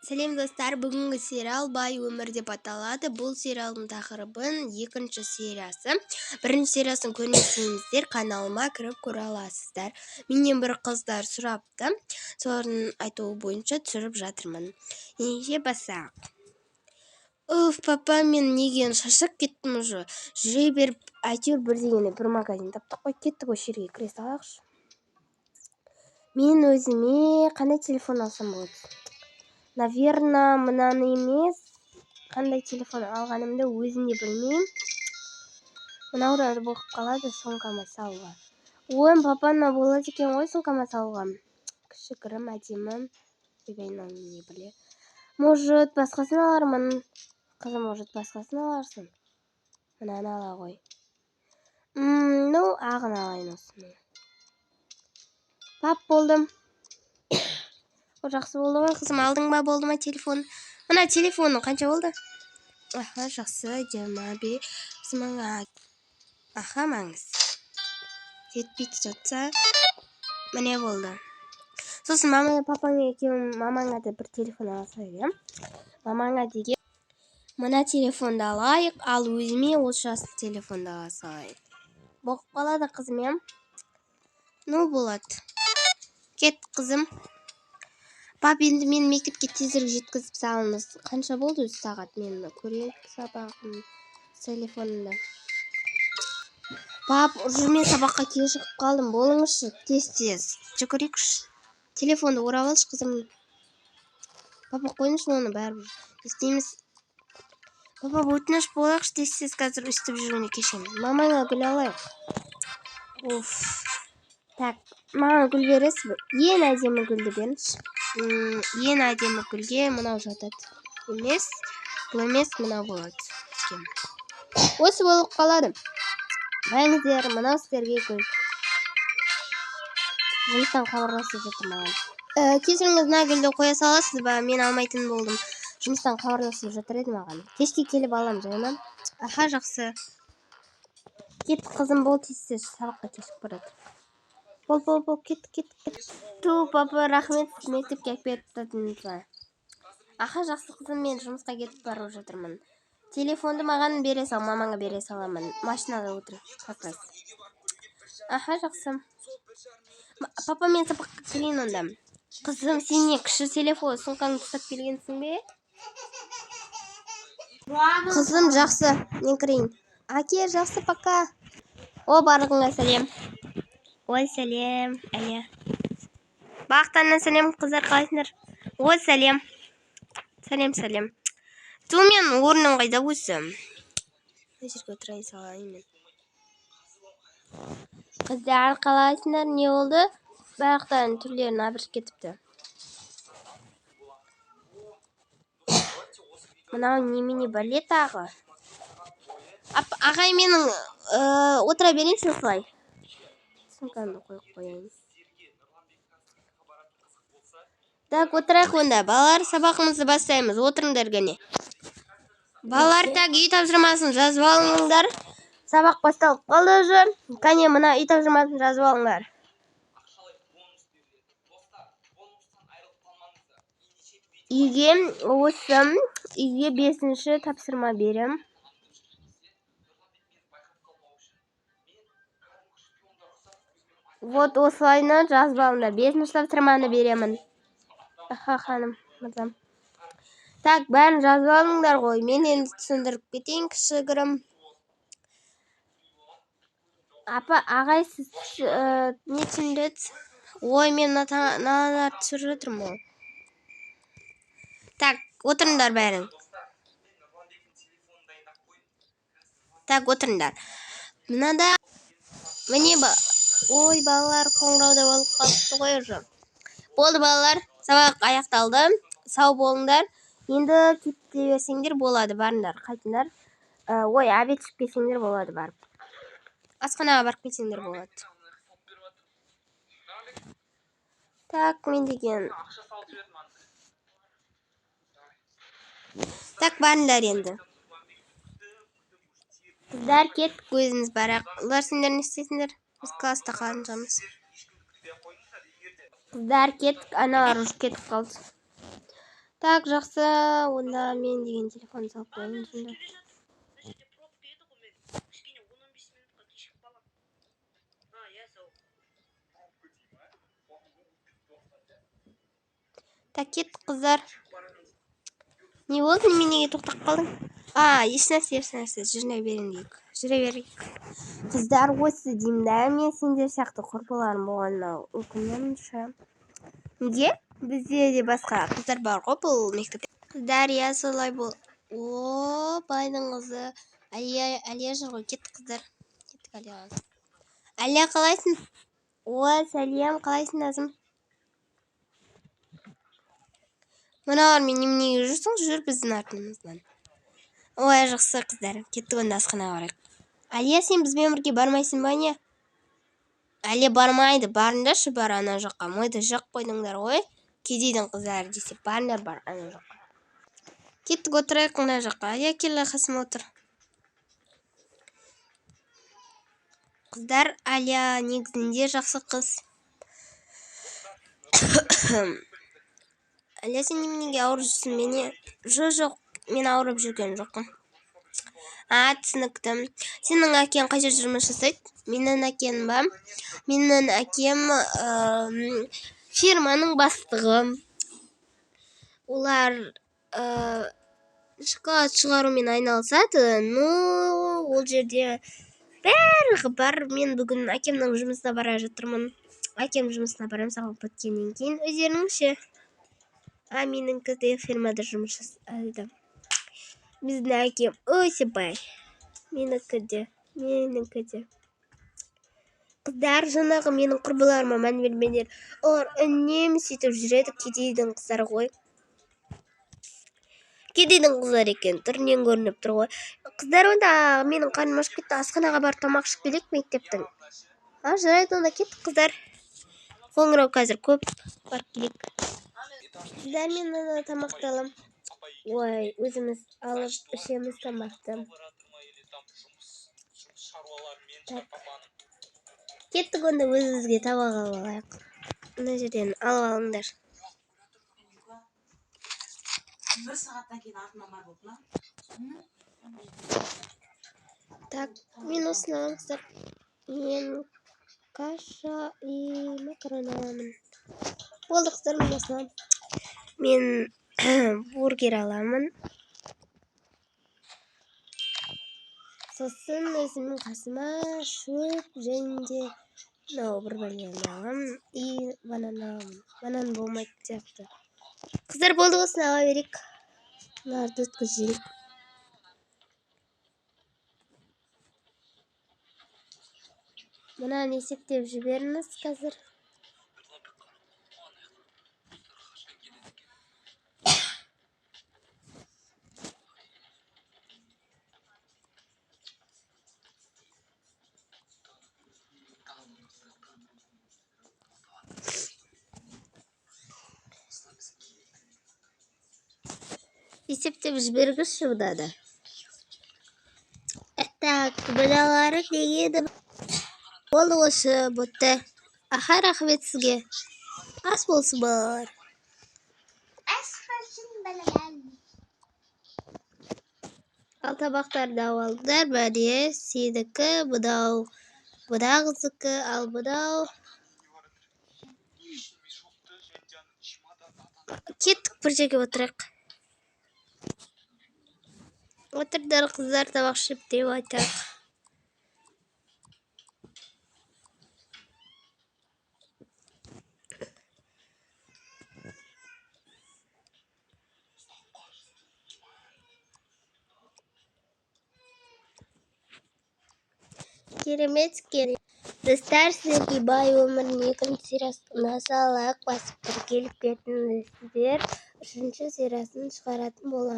Сәлем достар, бүгінгі сериал «Бай өмір» деп аталады. Бұл сериалдың тақырыбын екінші сериясы. Бірінші сериясын көрмесеңіздер, каналыма кіріп көре аласыздар. Менен бір қыздар сұрапты. Солардың айтуы бойынша түсіріп жатырмын. Ендеше басақ. Папа, мен неге шаршап кеттім уже. Жүре беріп, әйтеуір бірдеңені бір магазин таптық қой, кеттік осы жерге кіре салайықшы. Мен өзіме қандай телефон алсам болады? Наверное, мынаны емес, қандай телефон алғанымды өзім де білмеймін. Мынаудан болып қалады сумкама салуға. Ой, папана болады екен ғой сумкама салуға. Кішігірім, әдемі. Ойбайнан не біле. Может, басқасын алармын. Қызым, может, басқасын аларсың. Мынаны ала ғой. Ағын алайын осыны. Пап, болдым. О, жақсы болды ғой, қызым, алдың ба, болды ма телефон? Мына телефоның қанша болды? Аха, жақсы, 25 мыңға. Аха, маңыз. Жетпейді жатса, міне болды. Сосын мама мен папаңа екеуің мамаңа да бір телефон алса, мамаңа деген мына телефонды алайық, ал өзіме осы жасыл телефонды ала салайық. Болып қалады, қызым, болады. Кет, қызым. Пап, енді мен мектепке тезірек жеткізіп салыңыз. Қанша болды өзі сағат? Мен көрейін сабағым телефонында. Пап, уже мен сабаққа кешігіп қалдым. Болыңызшы, тез-тез. Жүгірейікші. Телефонды орап алшы, қызым. Папа, қойыңызшы оны бәрібір. Істейміз. Папа, өтініш болайықшы, тез-тез қазір өстіп жүргенде кешеміз. Мамаңа гүл алайық. Так, маған гүл бересіз бе? Ең әдемі гүлді беріңізші. Ең әдемі гүлге мынау жатады. Емес, бұл емес, мынау болады. Осы болып қалады. Бәңіздер, мынау сіздерге гүл. Жұмыстан хабарласып жатыр маған. Кешіріңіз, мына гүлді қоя саласыз ба? Мен алмайтын болдым. Жұмыстан хабарласып жатыр еді маған. Кешке келіп алам, жайма. Аха, жақсы. Кет, қызым, бол, тез-тез сабаққа кешіп барады. Бол, кет. Папа, рахмет, мектепке әкеліп бердіңіз. Аха, жақсы, қызым, мен жұмысқа кетіп барып жатырмын. Телефонды маған бере сал, мамаңа бере саламын. Машинада отырып, как раз. Аха, жақсы. Папа, мен сабаққа кірейін онда. Қызым, сен не кіші телефон сумкаңды ұстап келгенсің бе? Қызым, жақсы, мен кірейін. Аке, жақсы, пока. О, барлығыңа сәлем. Ой, сәлем, әне. Бақтаннан сәлем, қыздар, қалайсыңдар? Ой, сәлем. Сәлем. Мен орным қайда өзі? Мына жерге отырайын салайын мен. Қыздар, қалайсыңдар? Не болды? Бақтан түрлерін абырып кетіпті. Мынау немене бәле тағы? Ағай, менің отыра берейінші осылай. Сумканы қойып қояйын. Так, отырайық онда. Балалар, сабақымызды бастаймыз. Отырыңдар кәне. Балалар, так, үй тапсырмасын жазып алыңдар. Сабақ басталып қалды уже. Кәне, мына үй тапсырмасын жазып алыңдар. Үйге 5-ші тапсырма берем. Вот осылайны жазып алыңдар. 5-ші тапсырманы беремін. Аха, ханым, мырзам. Так, бәрін жазып алыңдар ғой. Мен енді түсіндіріп кетейін кішігірім. Апа, ағай, сіз не түсіндіреді? Ой, мен мыналарды түсіріп жатырмын ғой. Так, отырыңдар бәрің. Так, отырыңдар. Мынада міне ба. Ой, балалар, қоңырауда болып қалыпты ғой уже. Болды, балалар, сабақ аяқталды. Сау болыңдар. Енді кете берсеңдер болады, барыңдар, қайтыңдар. Ой, обед ішіп келсеңдер болады, барып. Асханаға барып келсеңдер болады. Так, мен деген. Так, барыңдар енді. Қыздар, кеттік, өзіміз барақ. Олар сендер не істейсіңдер? Біз класста қалынжамыз. Қыздар, кеттік, аналар уже кетіп қалды. Так, жақсы. Онда мен деген телефон салып қояйын сонда. Так, кеттік қыздар. Не болды? Неменеге тоқтап қалдың? Ешнәрсе. Жүре берейік. Қыздар, осы деймін да, мен сендер сияқты құрбыларым болғанына өкінемін ше. Неге? Бізде де басқа қыздар бар ғой бұл мектепте. Қыздар, иә солай бол. Байдың қызы. Әлия жүр ғой. Кеттік қыздар. Кеттік Әлияға. Әлия, қалайсың? Сәлем, қалайсың назым? Мыналармен неменеге жүрсің? Жүр біздің артымыздан. Жақсы қыздар. Кеттік онда асханаға барайық. Әлия, сен бізбен бірге бармайсың ба не? Әлия бармайды. Барыңдаршы, бар ана жаққа. Мойды жақ қойдыңдар ғой. Кедейдің қыздары десе, барыңдар бар ана жаққа. Кеттік отырайық ана жаққа. Әлия, кел қасыма отыр. Қыздар, Әлия негізінде жақсы қыз. Әлия, сен неменеге ауырып жүрсің бе? Жоқ, мен ауырып жүрген жоқпын. Түсініктім. Сенің әкең қай жерде жұмыс жасайды? Менің әкем ба? Менің әкем фирманың бастығы. Олар шоколад шығарумен айналысады. Ол жерде бәрі бар. Мен бүгін әкемнің жұмысына бара жатырмын. Әкем жұмысына барам сабақ біткеннен кейін. Өздерің ше? Меніңкі де фирмада жұмыс жасайды. Біздің әкем өте бай. Менікі де. Қыздар, жаңағы менің құрбыларыма мән бермеңдер. Олар үнемі сөйтіп жүреді, кедейдің қыздары ғой. Кедейдің қыздар екен, түрінен көрініп тұр ғой. Қыздар, онда менің қарным ашып кетті. Асханаға барып тамақ ішіп келейік мектептің. Жарайды, онда кеттік қыздар. Қоңырау қазір көп. Барып келейік. Қыздар, мен тамақты алам. Өзіміз алып ішеміз тамақты. Кеттік онда өзімізге табақ алып алайық. Мына жерден алып алыңдар. Bir saatten кейін артына бар болып ма? Так, мен осыны аламын қыздар. Мен каша и макарон аламын. Болды қыздар, мен осыны аламын. Мен бургер аламын. Сосын өзімнің қасыма шөп және де бір бәлені аламын. И банан аламын. Банан болмайды сияқты. Қыздар, болды, осыны ала берейік. Бұларды өткізейік. Мұнан есептеп жіберіңіз қазір. Есептеп жібергізші бұдады. Так, бұдалары дегеді. Болды осы бұтты. Рахмет сізге. Ас болсын балалар. Ас болсын балалар. Ал табақтарды алыңдар, бәле сендікі, бұдау қызыкі, ал бұдау. Кеттік бір жерге отырайық. Отырдар қыздар, табақ ішіп деп айтайық. Керемет. Достар, сіздерге бай өмірін екінші сериясына салайық басып келіп кетіңіздер. Үшінші сериясын шығаратын боламын.